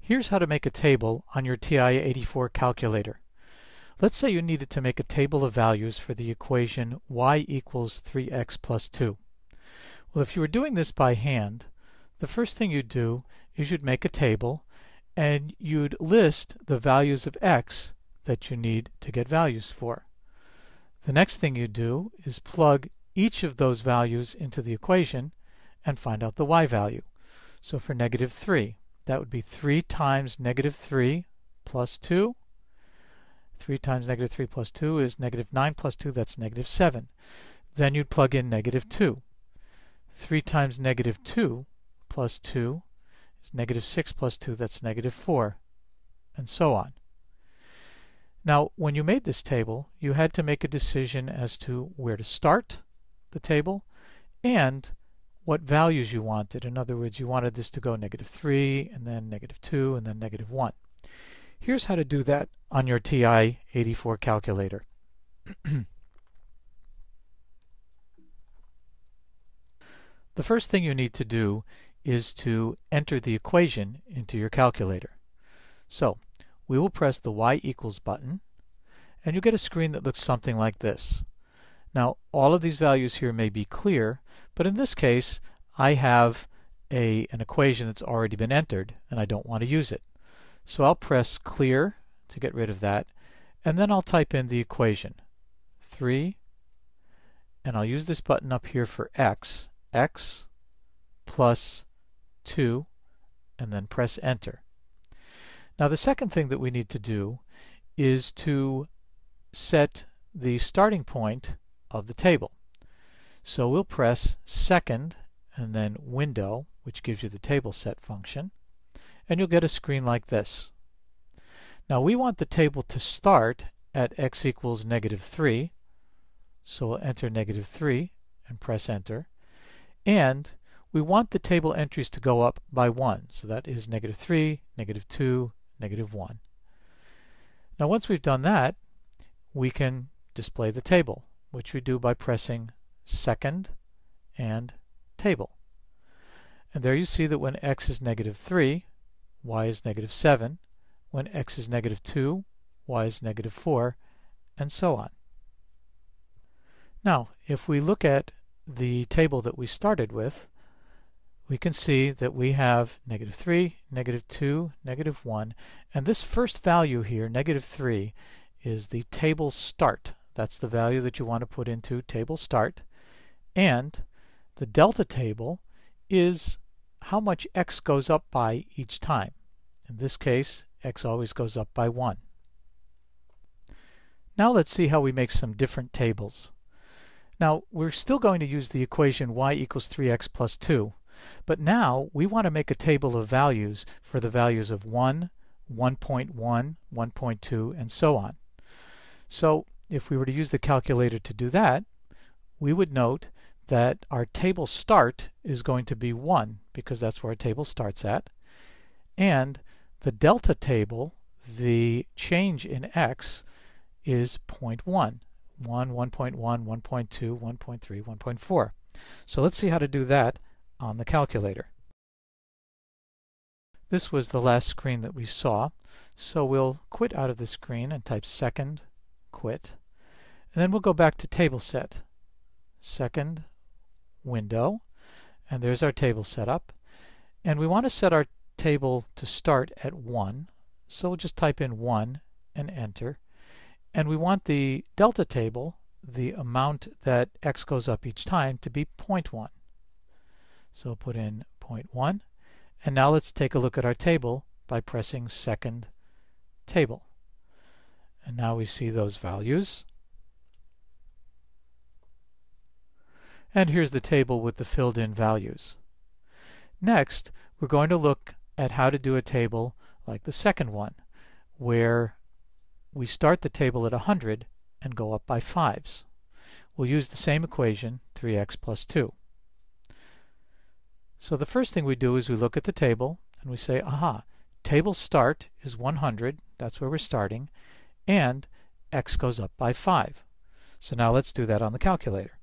Here's how to make a table on your TI-84 calculator. Let's say you needed to make a table of values for the equation y equals 3x plus 2. Well, if you were doing this by hand, the first thing you'd do is you'd make a table and you'd list the values of x that you need to get values for. The next thing you'd do is plug each of those values into the equation and find out the y value. So for negative 3, that would be 3 times negative 3 plus 2. 3 times negative 3 plus 2 is negative 9 plus 2, that's negative 7. Then you'd plug in negative 2. 3 times negative 2 plus 2 is negative 6 plus 2, that's negative 4, and so on. Now, when you made this table, you had to make a decision as to where to start the table and what values you wanted. In other words, you wanted this to go negative 3, and then negative 2, and then negative 1. Here's how to do that on your TI-84 calculator. The first thing you need to do is to enter the equation into your calculator. So, we will press the y equals button, and you'll get a screen that looks something like this. Now, all of these values here may be clear, but in this case, I have an equation that's already been entered, and I don't want to use it. So I'll press clear to get rid of that, and then I'll type in the equation, 3, and I'll use this button up here for x plus 2, and then press enter. Now the second thing that we need to do is to set the starting point of the table. So we'll press second and then window, which gives you the table set function, and you'll get a screen like this. Now we want the table to start at x equals negative 3, so we'll enter negative 3 and press enter, and we want the table entries to go up by 1, so that is negative 3, negative 2, negative 1. Now once we've done that, we can display the table, which we do by pressing second and table. And there you see that when x is negative 3, y is negative 7. When x is negative 2, y is negative 4, and so on. Now, if we look at the table that we started with, we can see that we have negative 3, negative 2, negative 1, and this first value here, negative 3, is the table start. That's the value that you want to put into table start. And the delta table is how much x goes up by each time. In this case, x always goes up by 1. Now let's see how we make some different tables. Now we're still going to use the equation y equals 3x plus 2, but now we want to make a table of values for the values of 1, 1.1, 1.2, and so on. So if we were to use the calculator to do that, we would note that our table start is going to be 1, because that's where our table starts at, and the delta table, the change in x, is 0.1. 1, 1.1, 1.2, 1.3, 1.4. So let's see how to do that on the calculator. This was the last screen that we saw, so we'll quit out of the screen and type second, quit, and then we'll go back to table set. Second, window, and there's our table setup, and we want to set our table to start at 1, so we'll just type in 1 and enter, and we want the delta table, the amount that x goes up each time, to be 0.1. So we'll put in 0.1, and now let's take a look at our table by pressing second table. And now we see those values. And here's the table with the filled in values. Next, we're going to look at how to do a table like the second one, where we start the table at 100 and go up by 5s. We'll use the same equation, 3x plus 2. So the first thing we do is we look at the table and we say, aha, table start is 100, that's where we're starting, and x goes up by 5. So now let's do that on the calculator.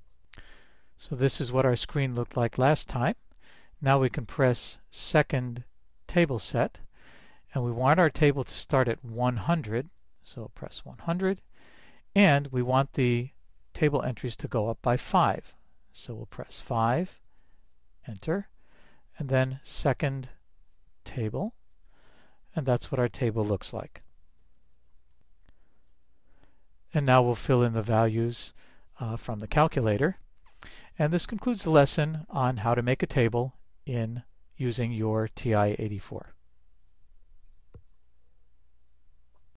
So this is what our screen looked like last time. Now we can press second table set, and we want our table to start at 100, so press 100, and we want the table entries to go up by 5. So we'll press 5, enter, and then second table, and that's what our table looks like. And now we'll fill in the values from the calculator. And this concludes the lesson on how to make a table in using your TI-84.